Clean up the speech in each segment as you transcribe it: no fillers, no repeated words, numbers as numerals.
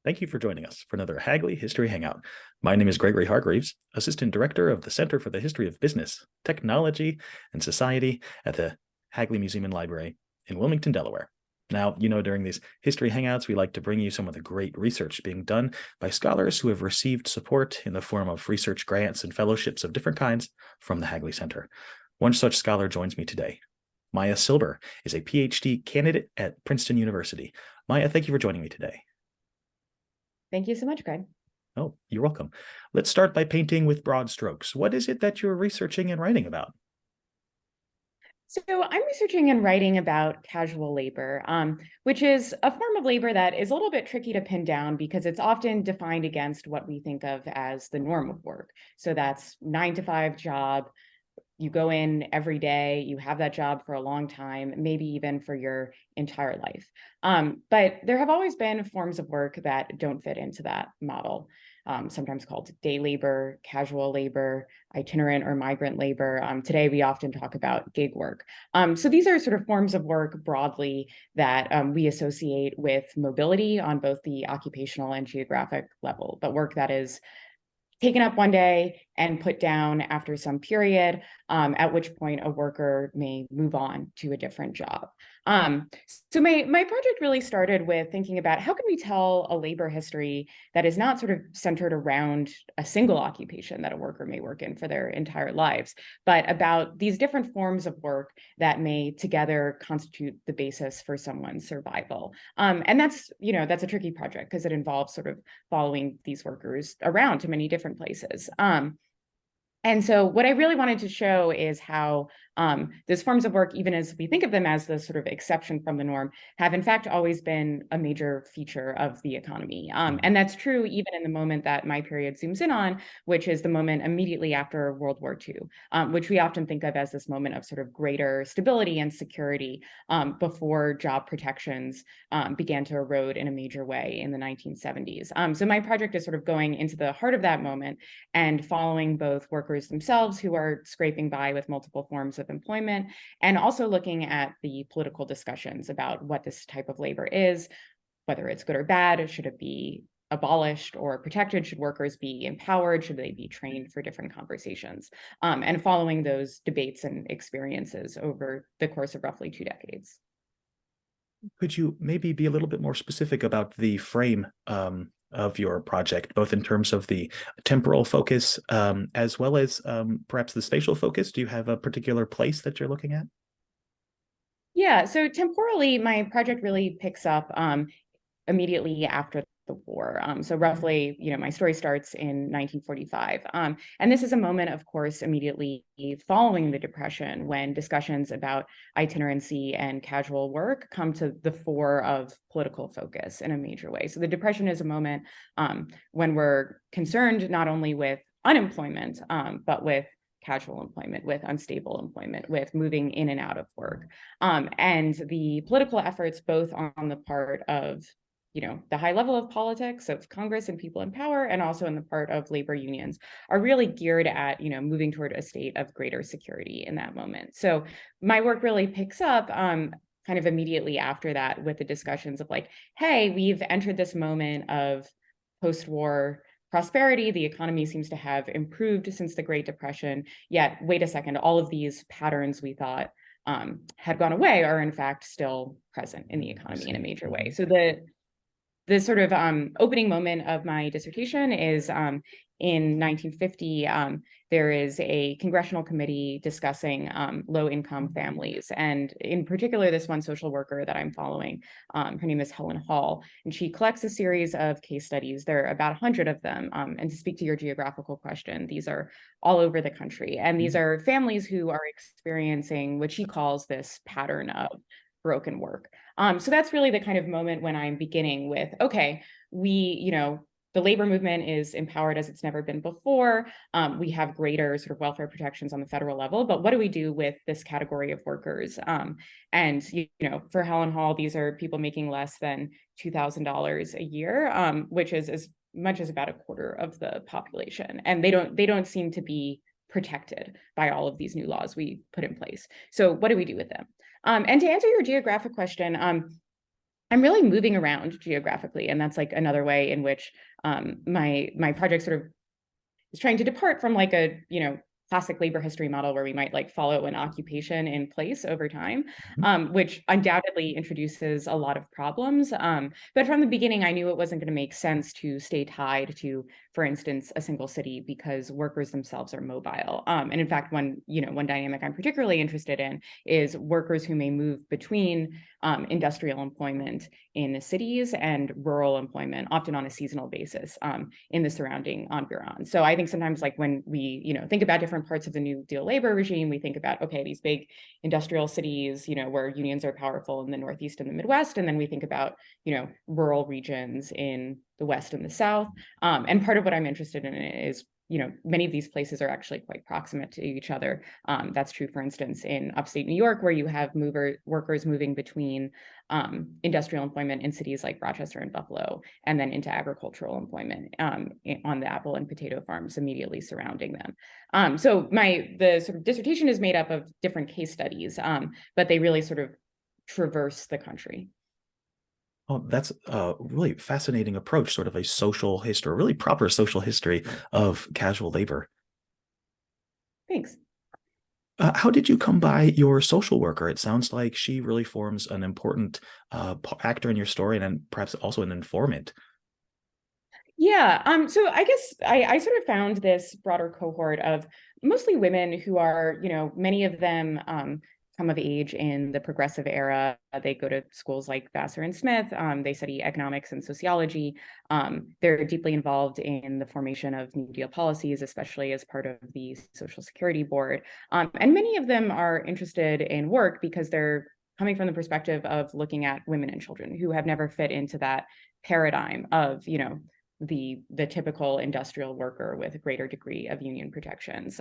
Thank you for joining us for another Hagley History Hangout. My name is Gregory Hargreaves, Assistant Director of the Center for the History of Business, Technology, and Society at the Hagley Museum and Library in Wilmington, Delaware. Now, during these history hangouts, we like to bring you some of the great research being done by scholars who have received support in the form of research grants and fellowships of different kinds from the Hagley Center. One such scholar joins me today. Maia Silber is a PhD candidate at Princeton University. Maia, thank you for joining me today. Thank you so much, Greg. Oh, you're welcome. Let's start by painting with broad strokes. What is it that you're researching and writing about? So I'm researching and writing about casual labor, which is a form of labor that is a little bit tricky to pin down because it's often defined against what we think of as the norm of work. So that's 9-to-5 job. You go in every day, you have that job for a long time, maybe even for your entire life. But there have always been forms of work that don't fit into that model, sometimes called day labor, casual labor, itinerant or migrant labor. Today, we often talk about gig work. So these are sort of forms of work broadly that we associate with mobility on both the occupational and geographic level, but work that is taken up one day and put down after some period, at which point a worker may move on to a different job. So my project really started with thinking about how can we tell a labor history that is not sort of centered around a single occupation that a worker may work in for their entire lives, but about these different forms of work that may together constitute the basis for someone's survival. And that's a tricky project because it involves sort of following these workers around to many different places. And so what I really wanted to show is how those forms of work, even as we think of them as the sort of exception from the norm, have in fact always been a major feature of the economy. And that's true even in the moment that my period zooms in on, which is the moment immediately after World War II, which we often think of as this moment of sort of greater stability and security before job protections began to erode in a major way in the 1970s. So my project is sort of going into the heart of that moment and following both workers themselves who are scraping by with multiple forms of employment, and also looking at the political discussions about what this type of labor is, whether it's good or bad, should it be abolished or protected, should workers be empowered, should they be trained for different conversations, and following those debates and experiences over the course of roughly 2 decades. Could you maybe be a little bit more specific about the frame of your project, both in terms of the temporal focus as well as perhaps the spatial focus? Do you have a particular place that you're looking at? Yeah, so temporally, my project really picks up immediately after the war. So roughly, my story starts in 1945. And this is a moment, of course, immediately following the Depression when discussions about itinerancy and casual work come to the fore of political focus in a major way. So the Depression is a moment when we're concerned not only with unemployment, but with casual employment, with unstable employment, with moving in and out of work. And the political efforts, both on the part of the high level of politics of Congress and people in power, and also in the part of labor unions, are really geared at, moving toward a state of greater security in that moment. So my work really picks up kind of immediately after that with the discussions of like, hey, we've entered this moment of post-war prosperity. The economy seems to have improved since the Great Depression. Yet, wait a second, all of these patterns we thought had gone away are in fact still present in the economy in a major way. So the sort of opening moment of my dissertation is in 1950. There is a congressional committee discussing low-income families, and in particular, this one social worker that I'm following, her name is Helen Hall, and she collects a series of case studies. There are about 100 of them, and to speak to your geographical question, these are all over the country, and these are families who are experiencing what she calls this pattern of broken work. So that's really the kind of moment when I'm beginning with, okay, the labor movement is empowered as it's never been before. We have greater sort of welfare protections on the federal level, but what do we do with this category of workers? And for Helen Hall, these are people making less than $2,000 a year, which is as much as about a quarter of the population, and they don't seem to be protected by all of these new laws we put in place. So what do we do with them? And to answer your geographic question, I'm really moving around geographically, and that's like another way in which my project sort of is trying to depart from like a classic labor history model where we might like follow an occupation in place over time, Mhm. which undoubtedly introduces a lot of problems. But from the beginning, I knew it wasn't going to make sense to stay tied to, for instance, a single city because workers themselves are mobile. And in fact, one dynamic I'm particularly interested in is workers who may move between industrial employment in cities and rural employment, often on a seasonal basis in the surrounding environ. So I think sometimes like when we, think about different parts of the New Deal labor regime, we think about, okay, these big industrial cities, where unions are powerful in the Northeast and the Midwest. And then we think about, rural regions in the West and the South. And part of what I'm interested in is many of these places are actually quite proximate to each other. That's true, for instance, in upstate New York, where you have workers moving between industrial employment in cities like Rochester and Buffalo, and then into agricultural employment on the apple and potato farms immediately surrounding them. So the sort of dissertation is made up of different case studies, but they really sort of traverse the country. Oh, that's a really fascinating approach, sort of a social history, a really proper social history of casual labor. Thanks. How did you come by your social worker? It sounds like she really forms an important actor in your story, and then perhaps also an informant. Yeah. So I guess I sort of found this broader cohort of mostly women who are, many of them come of age in the progressive era. They go to schools like Vassar and Smith. They study economics and sociology. They're deeply involved in the formation of New Deal policies, especially as part of the Social Security Board. And many of them are interested in work because they're coming from the perspective of looking at women and children who have never fit into that paradigm of, the typical industrial worker with a greater degree of union protections.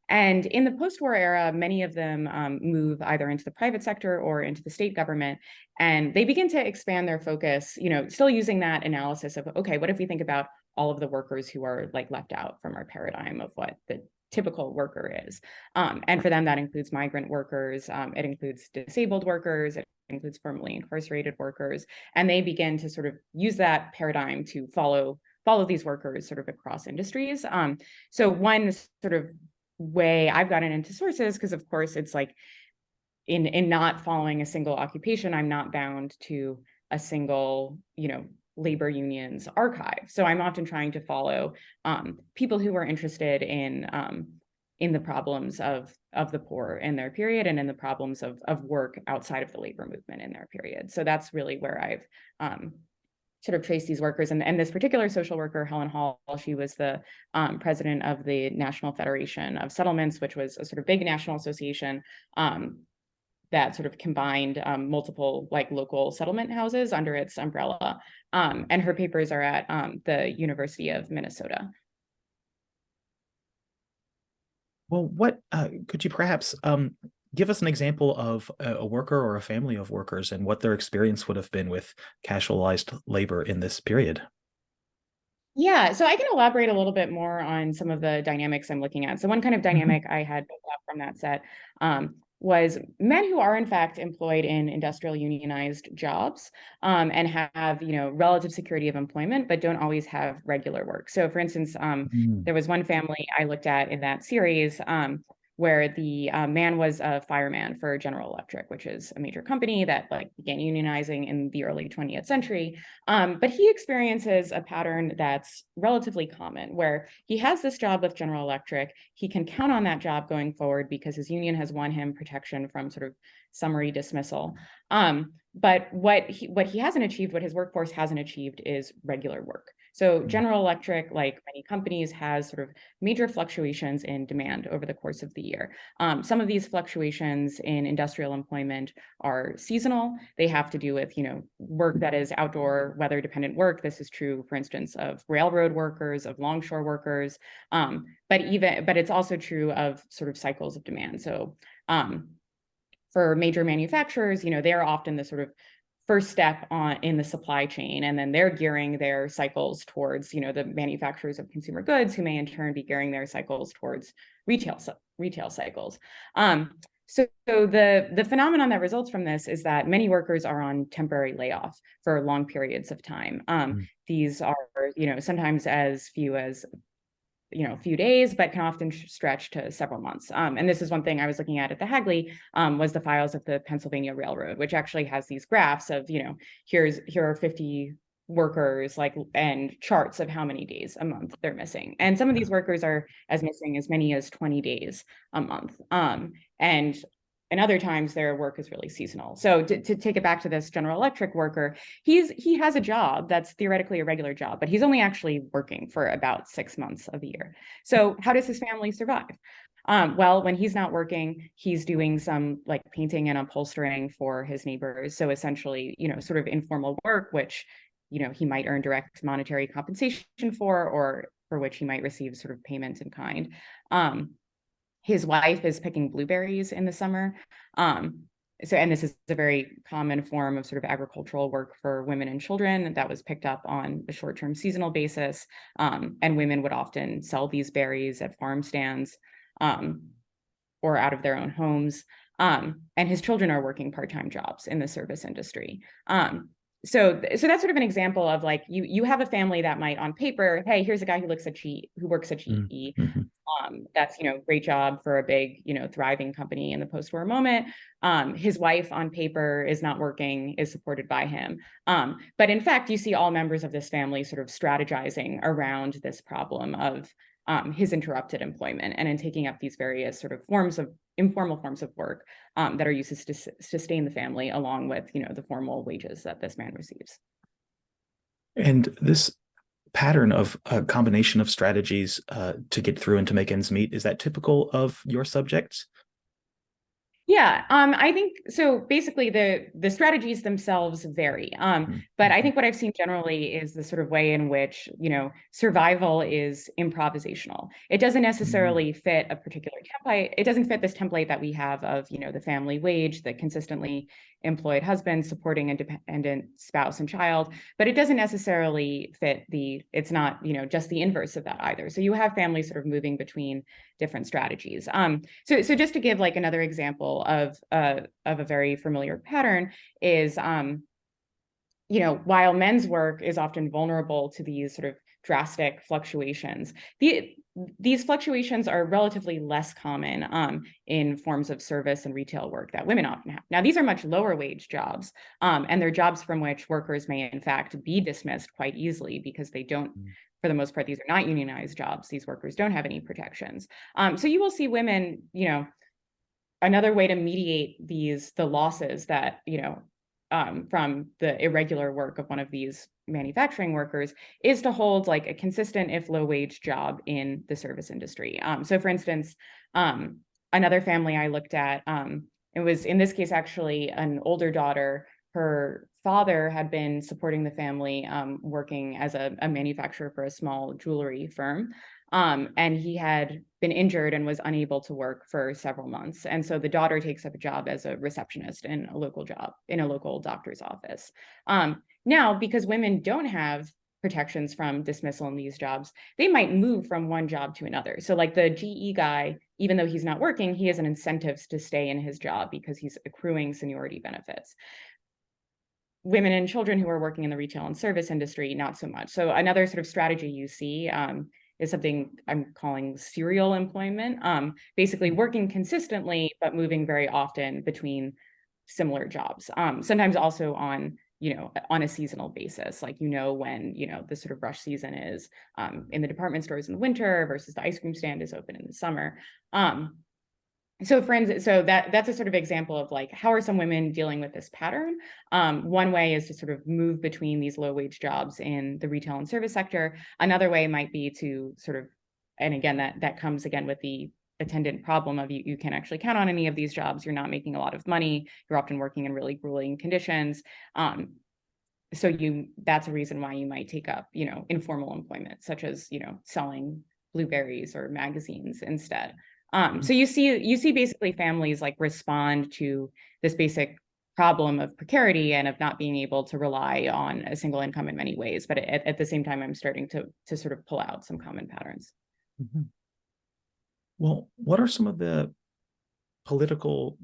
And in the post-war era, many of them move either into the private sector or into the state government, and they begin to expand their focus, still using that analysis of, okay, what if we think about all of the workers who are like left out from our paradigm of what the typical worker is. And for them, that includes migrant workers, it includes disabled workers, it includes formerly incarcerated workers, and they begin to sort of use that paradigm to follow these workers sort of across industries. So one sort of way I've gotten into sources, because of course it's like in not following a single occupation, I'm not bound to a single, labor union's archive. So I'm often trying to follow people who are interested in the problems of the poor in their period and in the problems of work outside of the labor movement in their period. So that's really where I've sort of traced these workers. And this particular social worker, Helen Hall, she was the president of the National Federation of Settlements, which was a sort of big national association that sort of combined multiple like local settlement houses under its umbrella. And her papers are at the University of Minnesota. Well, what could you perhaps give us an example of a worker or a family of workers and what their experience would have been with casualized labor in this period? Yeah, so I can elaborate a little bit more on some of the dynamics I'm looking at. So one kind of Mhm. dynamic I had picked up from that set was men who are in fact employed in industrial unionized jobs and have, relative security of employment, but don't always have regular work. So for instance, Mm. there was one family I looked at in that series where the man was a fireman for General Electric, which is a major company that like began unionizing in the early 20th century. But he experiences a pattern that's relatively common where he has this job with General Electric. He can count on that job going forward because his union has won him protection from sort of summary dismissal. But what he hasn't achieved, what his workforce hasn't achieved, is regular work. So General Electric, like many companies, has sort of major fluctuations in demand over the course of the year. Some of these fluctuations in industrial employment are seasonal. They have to do with, work that is outdoor weather dependent work. This is true, for instance, of railroad workers, of longshore workers, but it's also true of sort of cycles of demand. So for major manufacturers, they're often the sort of first step in the supply chain, and then they're gearing their cycles towards, the manufacturers of consumer goods, who may in turn be gearing their cycles towards retail cycles. So the phenomenon that results from this is that many workers are on temporary layoff for long periods of time. Mm. These are, sometimes as few as a few days, but can often stretch to several months. And this is one thing I was looking at the Hagley, was the files of the Pennsylvania Railroad, which actually has these graphs of, here are 50 workers, and charts of how many days a month they're missing. And some of these workers are missing as many as 20 days a month. And other times their work is really seasonal. So to take it back to this General Electric worker, he has a job that's theoretically a regular job, but he's only actually working for about 6 months of the year. So how does his family survive? Well, when he's not working, he's doing some painting and upholstering for his neighbors. So essentially, sort of informal work, which, he might earn direct monetary compensation for, or for which he might receive sort of payment in kind. His wife is picking blueberries in the summer. And this is a very common form of sort of agricultural work for women and children that was picked up on a short-term seasonal basis. And women would often sell these berries at farm stands or out of their own homes. And his children are working part-time jobs in the service industry. So that's sort of an example of you have a family that might on paper, hey, here's a guy who works at GE. Mm-hmm. That's, great job for a big, thriving company in the post-war moment. His wife on paper is not working, is supported by him. But in fact, you see all members of this family sort of strategizing around this problem of his interrupted employment and in taking up these various sort of informal forms of work that are used to sustain the family along with, the formal wages that this man receives. And this pattern of a combination of strategies to get through and to make ends meet, is that typical of your subjects? Yeah, I think so. Basically, the strategies themselves vary, but I think what I've seen generally is the sort of way in which survival is improvisational. It doesn't necessarily fit a particular template. It doesn't fit this template that we have of the family wage, the consistently employed husband supporting independent spouse and child, but it doesn't necessarily fit it's not just the inverse of that either. So you have families sort of moving between different strategies. So just to give another example of a very familiar pattern is, while men's work is often vulnerable to these sort of drastic fluctuations, these fluctuations are relatively less common in forms of service and retail work that women often have. Now, these are much lower wage jobs, and they're jobs from which workers may in fact be dismissed quite easily because they don't, for the most part, these are not unionized jobs. These workers don't have any protections. So you will see women, another way to mediate the losses that, from the irregular work of one of these manufacturing workers is to hold a consistent, if low wage job in the service industry. So for instance, another family I looked at, it was in this case actually an older daughter. Her father had been supporting the family, working as a manufacturer for a small jewelry firm. And he had been injured and was unable to work for several months. And so the daughter takes up a job as a receptionist in a local doctor's office. Now, because women don't have protections from dismissal in these jobs, they might move from one job to another. So the GE guy, even though he's not working, he has an incentive to stay in his job because he's accruing seniority benefits. Women and children who are working in the retail and service industry, not so much. So another sort of strategy you see is something I'm calling serial employment, basically working consistently, but moving very often between similar jobs. Sometimes also on a seasonal basis, when, the sort of rush season is in the department stores in the winter versus the ice cream stand is open in the summer. So that's a sort of example of how are some women dealing with this pattern? One way is to sort of move between these low wage jobs in the retail and service sector. Another way might be to sort of, and again, that comes again with the attendant problem of you can't actually count on any of these jobs. You're not making a lot of money. You're often working in really grueling conditions. So that's a reason why you might take up, informal employment, such as, selling blueberries or magazines instead. So you see basically families respond to this basic problem of precarity and of not being able to rely on a single income in many ways. But at the same time, I'm starting to sort of pull out some common patterns. Well, what are some of the political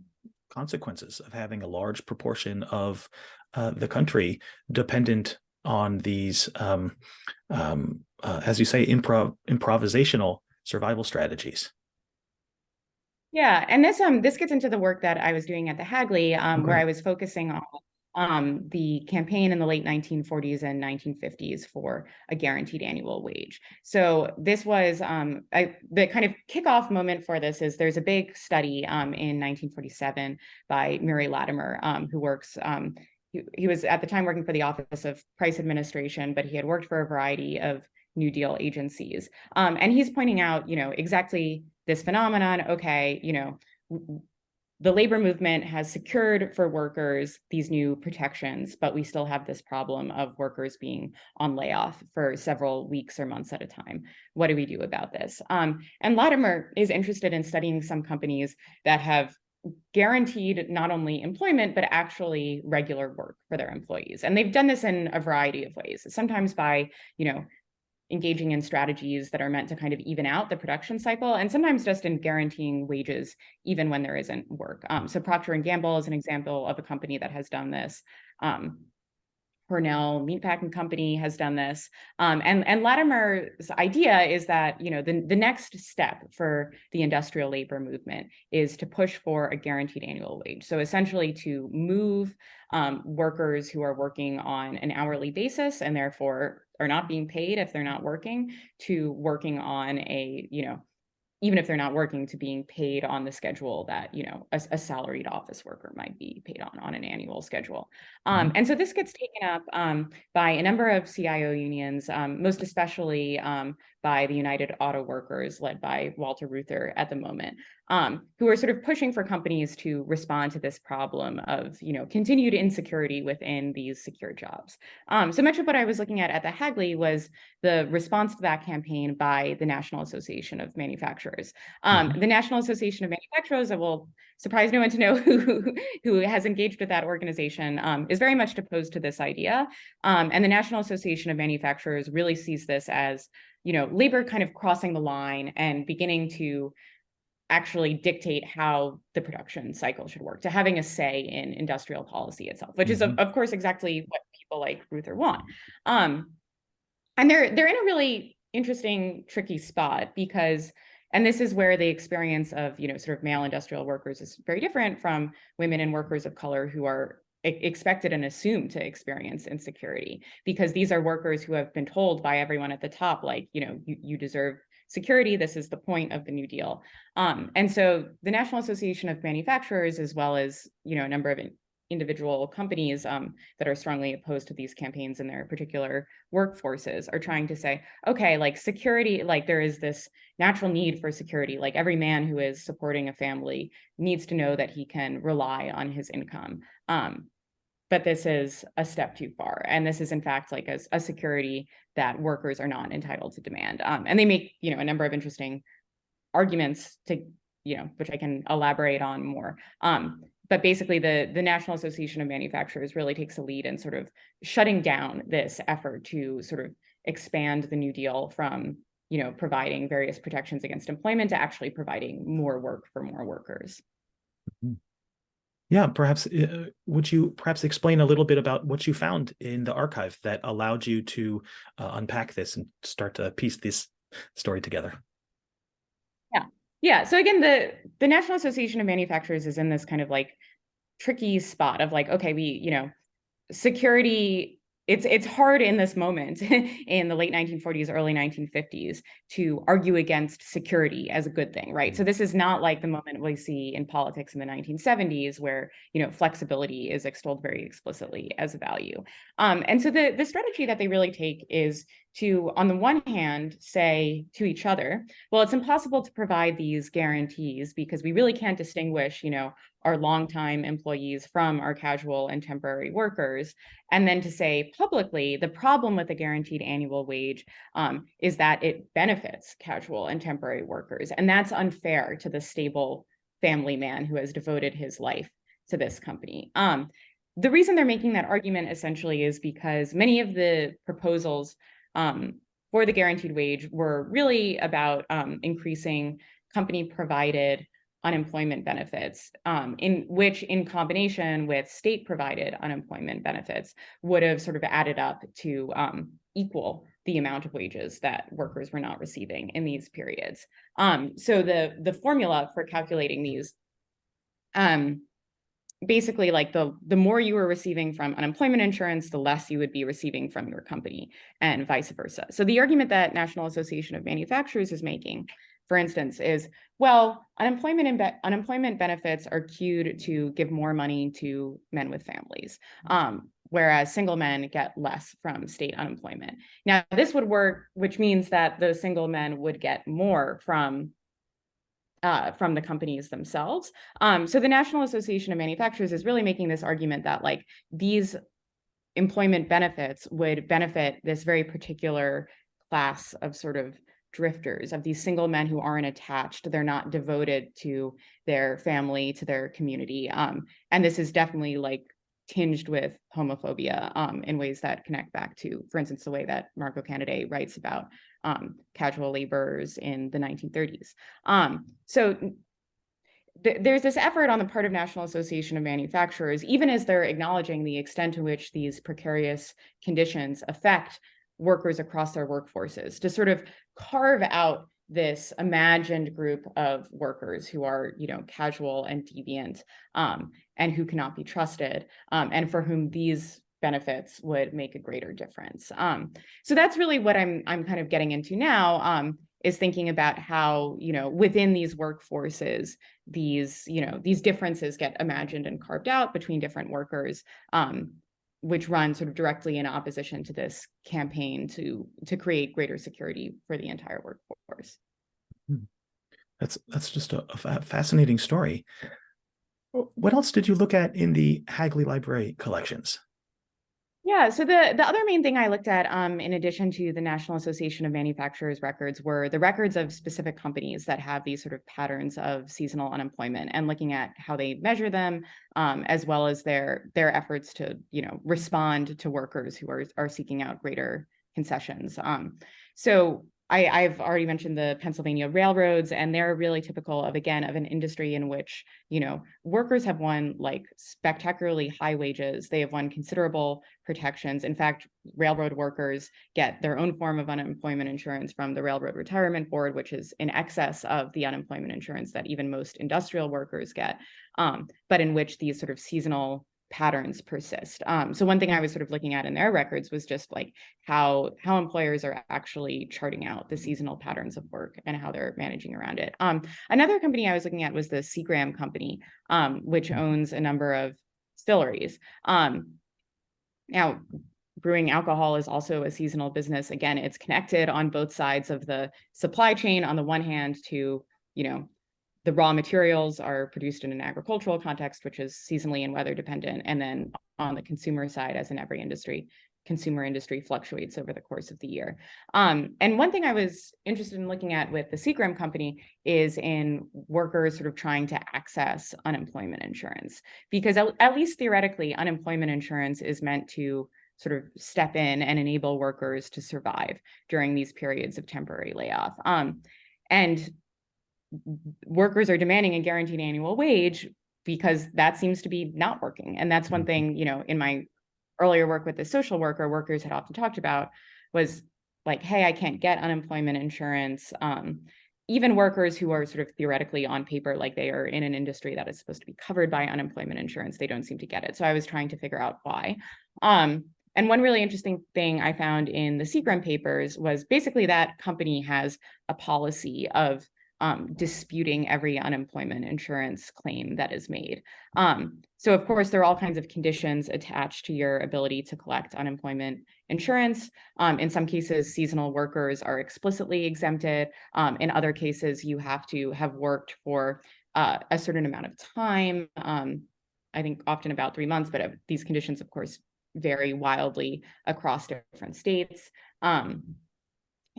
consequences of having a large proportion of the country dependent on these, as you say, improvisational survival strategies. Yeah, and this gets into the work that I was doing at the Hagley, where I was focusing on the campaign in the late 1940s and 1950s for a guaranteed annual wage. So this was the kind of kickoff moment for this is there's a big study in 1947 by Murray Latimer, who works. He was at the time working for the Office of Price Administration, but he had worked for a variety of New Deal agencies. And he's pointing out, exactly this phenomenon. Okay, the labor movement has secured for workers these new protections, but we still have this problem of workers being on layoff for several weeks or months at a time. What do we do about this? And Latimer is interested in studying some companies that have guaranteed not only employment, but actually regular work for their employees. And they've done this in a variety of ways, sometimes by, engaging in strategies that are meant to kind of even out the production cycle, and sometimes just in guaranteeing wages even when there isn't work. So Procter & Gamble is an example of a company that has done this. Cornell Meatpacking Company has done this. And Latimer's idea is that, the next step for the industrial labor movement is to push for a guaranteed annual wage. So essentially to move workers who are working on an hourly basis and therefore are not being paid if they're not working to working on a, even if they're not working, to being paid on the schedule that, a salaried office worker might be paid on an annual schedule. And so this gets taken up by a number of CIO unions, most especially by the United Auto Workers, led by Walter Reuther at the moment, who are sort of pushing for companies to respond to this problem of, continued insecurity within these secure jobs. So much of what I was looking at the Hagley was the response to that campaign by the National Association of Manufacturers. The National Association of Manufacturers, it will surprise no one to know who has engaged with that organization, is very much opposed to this idea. And the National Association of Manufacturers really sees this as, labor kind of crossing the line and beginning to actually dictate how the production cycle should work, to having a say in industrial policy itself, which is, of course, exactly what people like Reuther want. And they're in a really interesting, tricky spot because, and this is where the experience of, sort of male industrial workers is very different from women and workers of color who are expected and assumed to experience insecurity, because these are workers who have been told by everyone at the top, like, you deserve security. This is the point of the New Deal. And so the National Association of Manufacturers, as well as, a number of individual companies that are strongly opposed to these campaigns in their particular workforces, are trying to say, okay, like security, like there is this natural need for security. Like every man who is supporting a family needs to know that he can rely on his income. But this is a step too far. And this is, in fact, like a security that workers are not entitled to demand. And they make, a number of interesting arguments to, which I can elaborate on more. But basically, the National Association of Manufacturers really takes a lead in sort of shutting down this effort to sort of expand the New Deal from, providing various protections against employment to actually providing more work for more workers. Yeah, perhaps would you perhaps explain a little bit about what you found in the archive that allowed you to unpack this and start to piece this story together? Yeah. So again, the National Association of Manufacturers is in this kind of like tricky spot of like, okay, security, it's hard in this moment in the late 1940s, early 1950s to argue against security as a good thing, right? So this is not like the moment we see in politics in the 1970s where, flexibility is extolled very explicitly as a value. And so the strategy that they really take is to, on the one hand, say to each other, well, it's impossible to provide these guarantees because we really can't distinguish, our longtime employees from our casual and temporary workers. And then to say publicly, the problem with the guaranteed annual wage is that it benefits casual and temporary workers. And that's unfair to the stable family man who has devoted his life to this company. The reason they're making that argument essentially is because many of the proposals for the guaranteed wage were really about increasing company provided unemployment benefits, in combination with state provided unemployment benefits would have sort of added up to equal the amount of wages that workers were not receiving in these periods. So the formula for calculating these, basically, like the more you were receiving from unemployment insurance, the less you would be receiving from your company, and vice versa. So the argument that National Association of Manufacturers is making, for instance, is, well, unemployment benefits are cued to give more money to men with families, whereas single men get less from state unemployment. Now, this would work, which means that those single men would get more from the companies themselves. So the National Association of Manufacturers is really making this argument that, like, these employment benefits would benefit this very particular class of sort of drifters, of these single men who aren't attached, they're not devoted to their family, to their community. And this is definitely, like, tinged with homophobia in ways that connect back to, for instance, the way that Marco Canaday writes about casual laborers in the 1930s. So there's this effort on the part of National Association of Manufacturers, even as they're acknowledging the extent to which these precarious conditions affect workers across their workforces, to sort of carve out this imagined group of workers who are, casual and deviant, and who cannot be trusted, and for whom these benefits would make a greater difference. So that's really what I'm kind of getting into now, is thinking about how, within these workforces, these differences get imagined and carved out between different workers, which run sort of directly in opposition to this campaign to create greater security for the entire workforce. That's just a fascinating story. What else did you look at in the Hagley Library collections? Yeah, so the other main thing I looked at, in addition to the National Association of Manufacturers records, were the records of specific companies that have these sort of patterns of seasonal unemployment, and looking at how they measure them, as well as their efforts to, respond to workers who are seeking out greater concessions. So I've already mentioned the Pennsylvania railroads, and they're really typical of, again, of an industry in which, workers have won, like, spectacularly high wages. They have won considerable protections. In fact, railroad workers get their own form of unemployment insurance from the Railroad Retirement Board, which is in excess of the unemployment insurance that even most industrial workers get, but in which these sort of seasonal patterns persist. So one thing I was sort of looking at in their records was just, like, how employers are actually charting out the seasonal patterns of work and how they're managing around it. Another company I was looking at was the Seagram Company, which owns a number of distilleries. Now, brewing alcohol is also a seasonal business. Again, it's connected on both sides of the supply chain. On the one hand, to, the raw materials are produced in an agricultural context, which is seasonally and weather dependent. And then on the consumer side, as in every industry, consumer industry fluctuates over the course of the year. And one thing I was interested in looking at with the Seagram Company is in workers sort of trying to access unemployment insurance, because at least theoretically, unemployment insurance is meant to sort of step in and enable workers to survive during these periods of temporary layoff. And workers are demanding a guaranteed annual wage because that seems to be not working. And that's one thing, in my earlier work with the social worker, workers had often talked about was, like, hey, I can't get unemployment insurance. Even workers who are sort of theoretically on paper, like they are in an industry that is supposed to be covered by unemployment insurance, they don't seem to get it. So I was trying to figure out why. And one really interesting thing I found in the Seagram papers was basically that company has a policy of disputing every unemployment insurance claim that is made. So of course, there are all kinds of conditions attached to your ability to collect unemployment insurance. In some cases, seasonal workers are explicitly exempted. In other cases, you have to have worked for a certain amount of time, I think often about 3 months, but these conditions, of course, vary wildly across different states.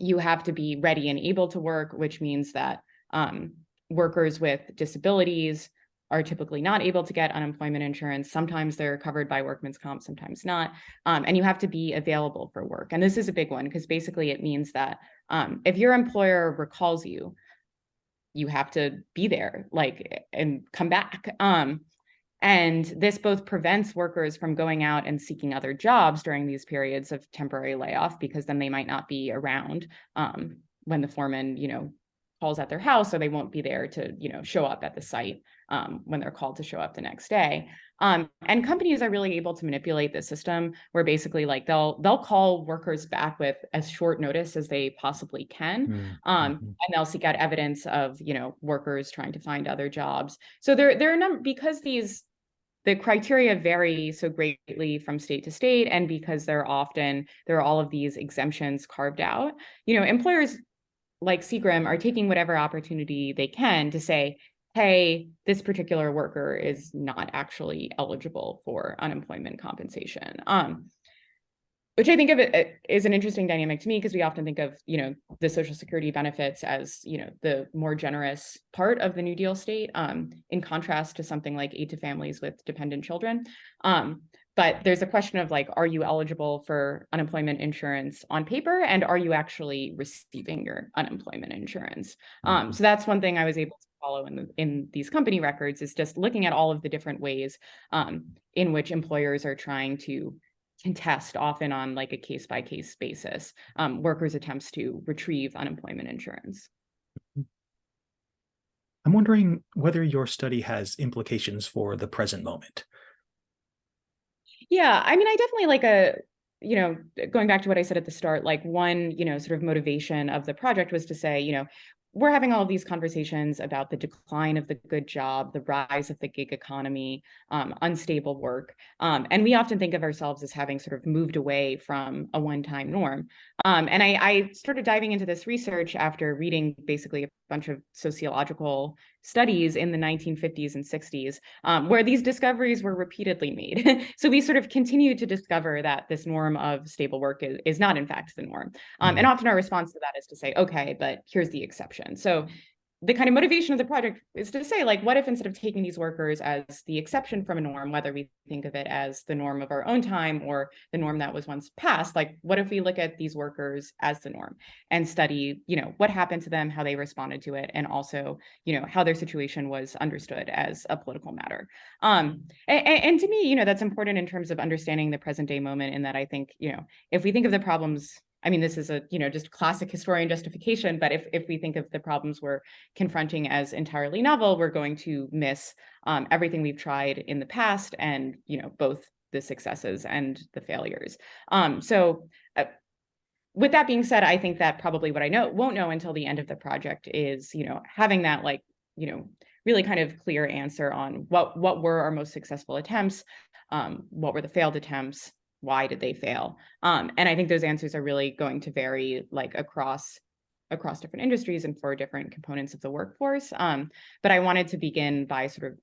You have to be ready and able to work, which means that workers with disabilities are typically not able to get unemployment insurance. Sometimes they're covered by workman's comp, sometimes not. And you have to be available for work. And this is a big one, because basically it means that if your employer recalls you, you have to be there, like, and come back. And this both prevents workers from going out and seeking other jobs during these periods of temporary layoff, because then they might not be around when the foreman, calls at their house, or they won't be there to, show up at the site when they're called to show up the next day. And companies are really able to manipulate the system, where basically, like, they'll call workers back with as short notice as they possibly can, and they'll seek out evidence of workers trying to find other jobs. So there are a number, because the criteria vary so greatly from state to state, and because there are all of these exemptions carved out. Employers like Seagram are taking whatever opportunity they can to say, hey, this particular worker is not actually eligible for unemployment compensation. Which I think of it is an interesting dynamic to me, because we often think of, the Social Security benefits as, the more generous part of the New Deal state, in contrast to something like aid to families with dependent children. But there's a question of, like, are you eligible for unemployment insurance on paper, and are you actually receiving your unemployment insurance? So that's one thing I was able to follow in these company records, is just looking at all of the different ways in which employers are trying to contest, often on like a case-by-case basis, workers' attempts to retrieve unemployment insurance. I'm wondering whether your study has implications for the present moment. Yeah, I mean, I definitely going back to what I said at the start, like, one, sort of motivation of the project was to say, we're having all of these conversations about the decline of the good job, the rise of the gig economy, unstable work. And we often think of ourselves as having sort of moved away from a one-time norm. And I started diving into this research after reading basically a bunch of sociological studies in the 1950s and 60s, where these discoveries were repeatedly made. So we sort of continue to discover that this norm of stable work is not, in fact, the norm. And often our response to that is to say, okay, but here's the exception. So the kind of motivation of the project is to say, like, what if instead of taking these workers as the exception from a norm, whether we think of it as the norm of our own time or the norm that was once passed, like, what if we look at these workers as the norm and study, what happened to them, how they responded to it, and also, how their situation was understood as a political matter. And to me, that's important in terms of understanding the present day moment, in that I think, if we think of the problems, I mean, this is a, just classic historian justification, but if we think of the problems we're confronting as entirely novel, we're going to miss everything we've tried in the past, and, both the successes and the failures. So with that being said, I think that probably what I won't know until the end of the project is, having that, like, really kind of clear answer on what were our most successful attempts, what were the failed attempts, why did they fail? And I think those answers are really going to vary, like, across different industries and for different components of the workforce. But I wanted to begin by sort of,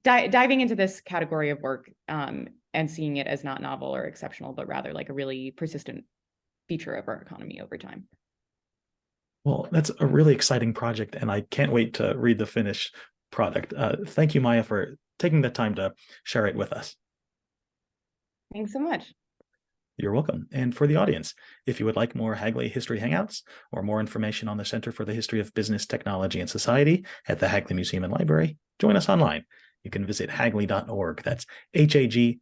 diving into this category of work, and seeing it as not novel or exceptional, but rather like a really persistent feature of our economy over time. Well, that's a really exciting project, and I can't wait to read the finished product. Thank you, Maia, for taking the time to share it with us. Thanks so much. You're welcome. And for the audience, if you would like more Hagley History Hangouts or more information on the Center for the History of Business, Technology, and Society at the Hagley Museum and Library, join us online. You can visit hagley.org. That's HAGLEY.org.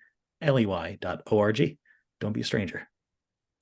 Don't be a stranger.